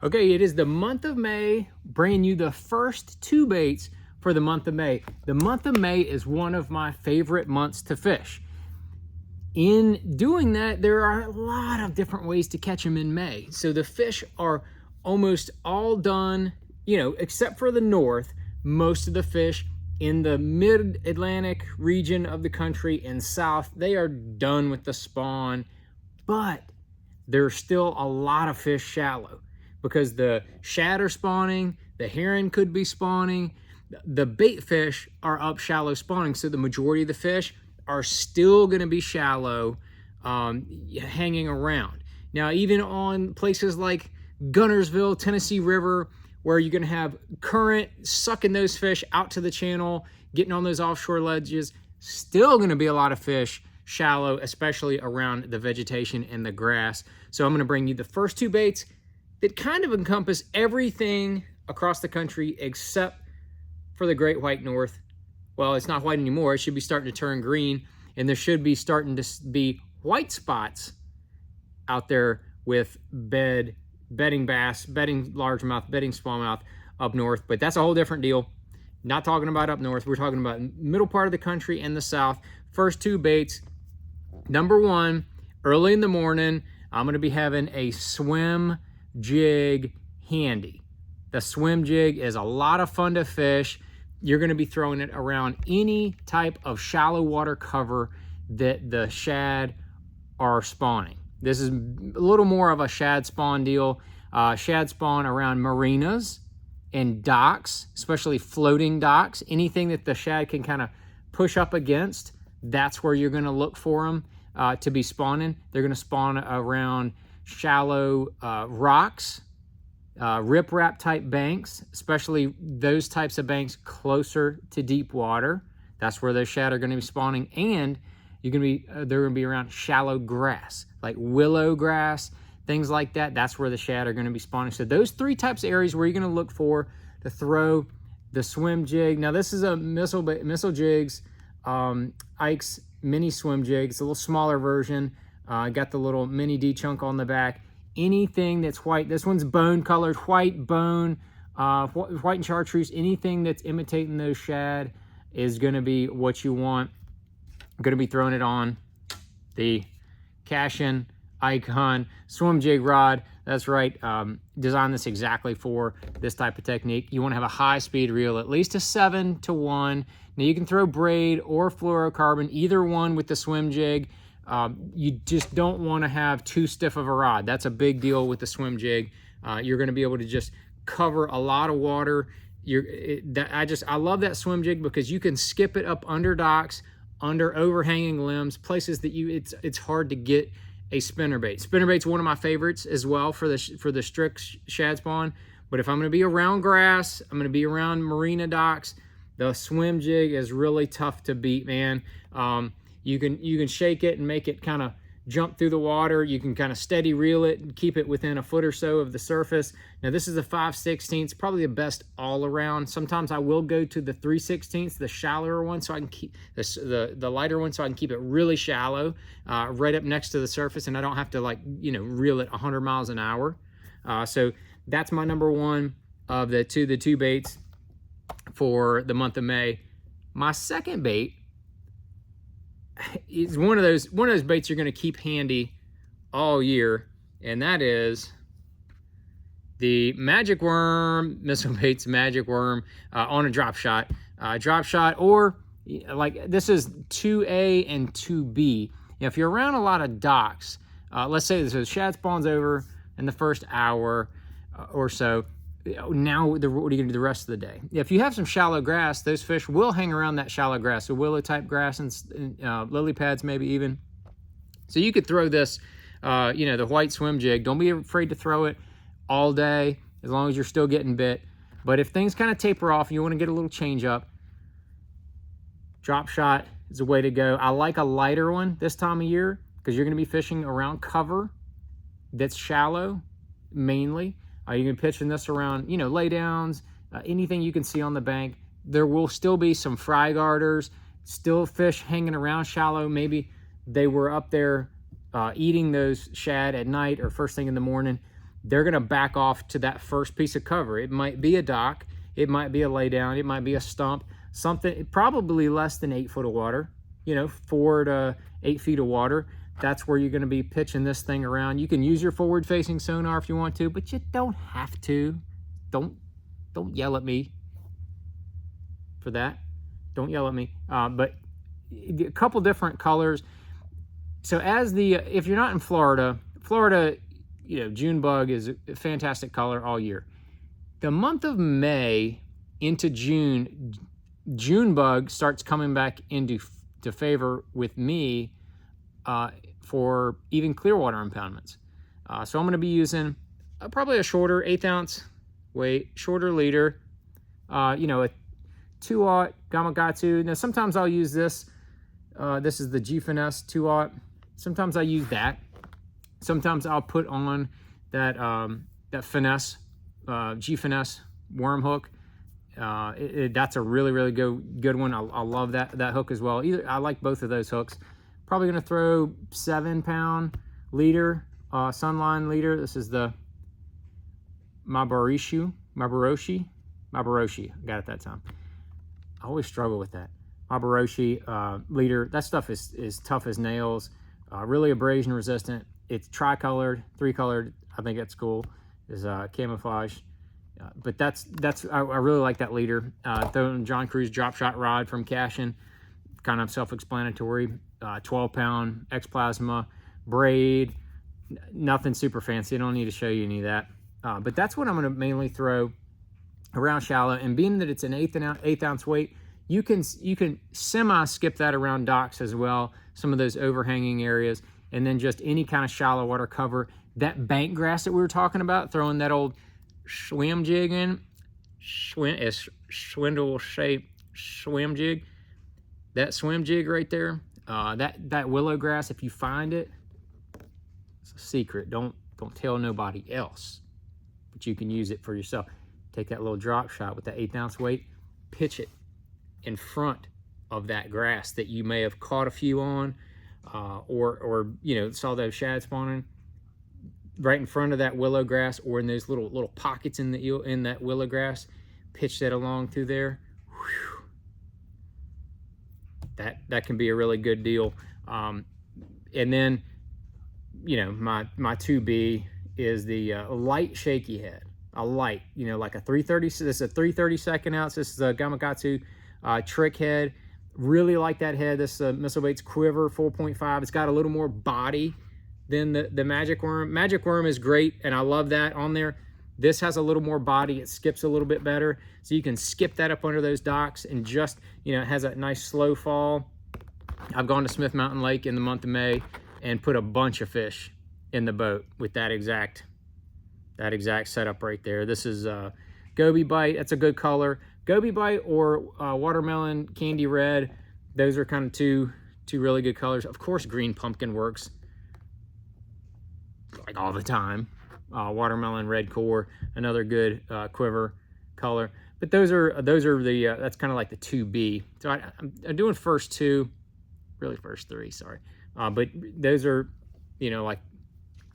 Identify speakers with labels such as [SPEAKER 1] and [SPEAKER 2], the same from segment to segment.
[SPEAKER 1] Okay, it is the month of May, bringing you the first two baits for the month of May. The month of May is one of my favorite months to fish. In doing that, there are a lot of different ways to catch them in May. So the fish are almost all done, except for the north. Most of the fish in the mid-Atlantic region of the country and south, they are done with the spawn, but there's still a lot of fish shallow because the shad are spawning, the herring could be spawning, the bait fish are up shallow spawning. So the majority of the fish are still going to be shallow, hanging around. Now, even on places like Guntersville, Tennessee River, where you're going to have current sucking those fish out to the channel, getting on those offshore ledges, still going to be a lot of fish shallow, especially around the vegetation and the grass. So I'm going to bring you the first two baits that kind of encompass everything across the country except for the Great White North. Well, it's not white anymore. It should be starting to turn green, and there should be starting to be white spots out there with bedding bass, bedding largemouth, bedding smallmouth up north. But that's a whole different deal. Not talking about up north. We're talking about middle part of the country and the south. First two baits. Number one, early in the morning, I'm going to be having a swim jig handy. The swim jig is a lot of fun to fish. You're going to be throwing it around any type of shallow water cover that the shad are spawning. This is a little more of a shad spawn deal. Shad spawn around marinas and docks, especially floating docks. Anything that the shad can kind of push up against, that's where you're going to look for them to be spawning. They're going to spawn around shallow rocks, riprap type banks, especially those types of banks closer to deep water. That's where those shad are going to be spawning. And they're going to be around shallow grass, like willow grass, things like that. That's where the shad are going to be spawning. So those three types of areas where you're going to look for to throw the swim jig. Now this is a Missile Jigs, Ike's mini swim jig. It's a little smaller version. Got the little mini D chunk on the back. Anything that's white, this one's bone colored, white bone, white and chartreuse, anything that's imitating those shad is going to be what you want. I'm going to be throwing it on the Cashion Icon swim jig rod. That's right. Designed this exactly for this type of technique. You want to have a high speed reel, at least a 7-to-1. Now you can throw braid or fluorocarbon, either one with the swim jig. You just don't want to have too stiff of a rod. That's a big deal with the swim jig. You're going to be able to just cover a lot of water. I love that swim jig because you can skip it up under docks, under overhanging limbs, places that it's hard to get a spinnerbait. Spinnerbait's one of my favorites as well for the strict shad spawn. But if I'm going to be around grass, I'm going to be around marina docks, the swim jig is really tough to beat, man. You can shake it and make it kind of jump through the water. You can kind of steady reel it and keep it within a foot or so of the surface. Now this is a 5/16, probably the best all around. Sometimes I will go to the 3/16, the shallower one, so I can keep the lighter one, so I can keep it really shallow, right up next to the surface, and I don't have to reel it 100 miles an hour. So that's my number one of the two baits for the month of May. My second bait is one of those baits you're going to keep handy all year, and that is the Magic Worm, Missile Baits Magic Worm on a drop shot. Or like this is 2A and 2B. If you're around a lot of docks, let's say the shad spawns over in the first hour or so. Now, what are you going to do the rest of the day? If you have some shallow grass, those fish will hang around that shallow grass, so willow-type grass and lily pads maybe even. So you could throw this, the white swim jig. Don't be afraid to throw it all day as long as you're still getting bit. But if things kind of taper off and you want to get a little change up, drop shot is a way to go. I like a lighter one this time of year because you're going to be fishing around cover that's shallow mainly. You can pitching this around, laydowns, anything you can see on the bank. There will still be some fry garters, still fish hanging around shallow. Maybe they were up there eating those shad at night or first thing in the morning. they're going to back off to that first piece of cover. It might be a dock, it might be a lay down, it might be a stump, something probably less than 8 foot of water, 4 to 8 feet of water. That's where you're going to be pitching this thing around. You can use your forward facing sonar if you want to, but you don't have to. Don't yell at me for that. Don't yell at me. But a couple different colors. So if you're not in Florida, June bug is a fantastic color all year. The month of May into June, June bug starts coming back into favor with me for even Clearwater impoundments. So I'm going to be using probably a shorter 1/8 ounce weight, shorter leader, a 2/0 Gamakatsu. Now sometimes I'll use this. This is the G Finesse 2/0. Sometimes I use that. Sometimes I'll put on that Finesse, G Finesse worm hook. That's a really good one. I love that hook as well. I like both of those hooks. Probably going to throw 7-pound leader, Sunline leader. This is the Mabaroshi. I got it that time. I always struggle with that. Mabaroshi leader. That stuff is tough as nails. Really abrasion resistant. It's tricolored, 3-colored. I think that's cool. Is camouflage. But I really like that leader. Throwing John Cruz drop shot rod from Cashin, kind of self-explanatory. 12-pound X Plasma braid. Nothing super fancy. I don't need to show you any of that. But that's what I'm going to mainly throw around shallow. And being that it's an 1/8 ounce weight, you can semi skip that around docks as well. Some of those overhanging areas, and then just any kind of shallow water cover. That bank grass that we were talking about, throwing that old swim jig in, swindle shape swim jig. That swim jig right there, that willow grass, if you find it, it's a secret. Don't tell nobody else, but you can use it for yourself. Take that little drop shot with that 1/8 ounce weight, pitch it in front of that grass that you may have caught a few on, or saw those shad spawning right in front of that willow grass, or in those little pockets in that willow grass. Pitch that along through there. Whew. That can be a really good deal. And then my 2B is the light shaky head. A light, like a 330. This is a 3/32 ounce. This is a Gamakatsu trick head. Really like that head. This Missile Baits Quiver 4.5. It's got a little more body than the Magic Worm. Magic Worm is great, and I love that on there. This has a little more body. It skips a little bit better, so you can skip that up under those docks, and just it has a nice slow fall. I've gone to Smith Mountain Lake in the month of May and put a bunch of fish in the boat with that exact setup right there. This is Goby Bite. That's a good color. Goby Bite or Watermelon Candy Red. Those are kind of two really good colors. Of course, Green Pumpkin works like all the time. Watermelon Red Core, another good quiver color. But those are the that's kind of like the 2B. So I'm doing first 2, really first 3. Sorry, but those are like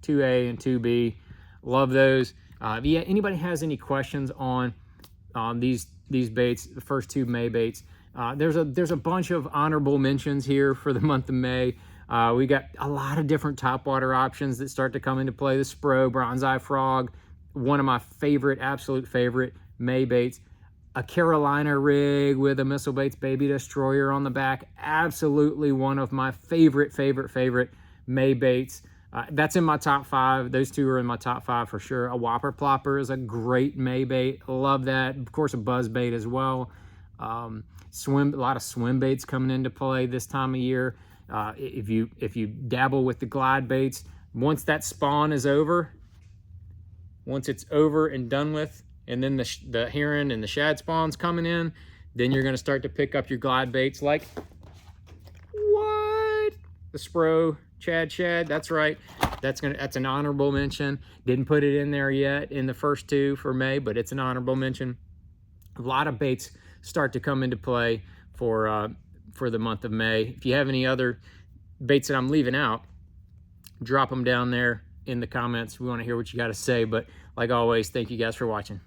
[SPEAKER 1] 2A and 2B. Love those. If anybody has any questions on these baits, the first 2 May baits, there's a bunch of honorable mentions here for the month of May. We got a lot of different topwater options that start to come into play. The Spro, Bronze Eye Frog, one of my absolute favorite May baits. A Carolina rig with a Missile Baits Baby Destroyer on the back. Absolutely one of my favorite May baits. That's in my top 5. Those 2 are in my top 5 for sure. A Whopper Plopper is a great May bait. Love that. Of course, a buzz bait as well. A lot of swim baits coming into play this time of year. If you dabble with the glide baits, once that spawn is over, once it's over and done with, and then the heron and the shad spawns coming in, then you're going to start to pick up your glide baits like the Spro Chad Shad. That's right. That's an honorable mention. Didn't put it in there yet in the first 2 for May, but it's an honorable mention. A lot of baits start to come into play for the month of May. If you have any other baits that I'm leaving out, drop them down there in the comments. We want to hear what you got to say. But like always, thank you guys for watching.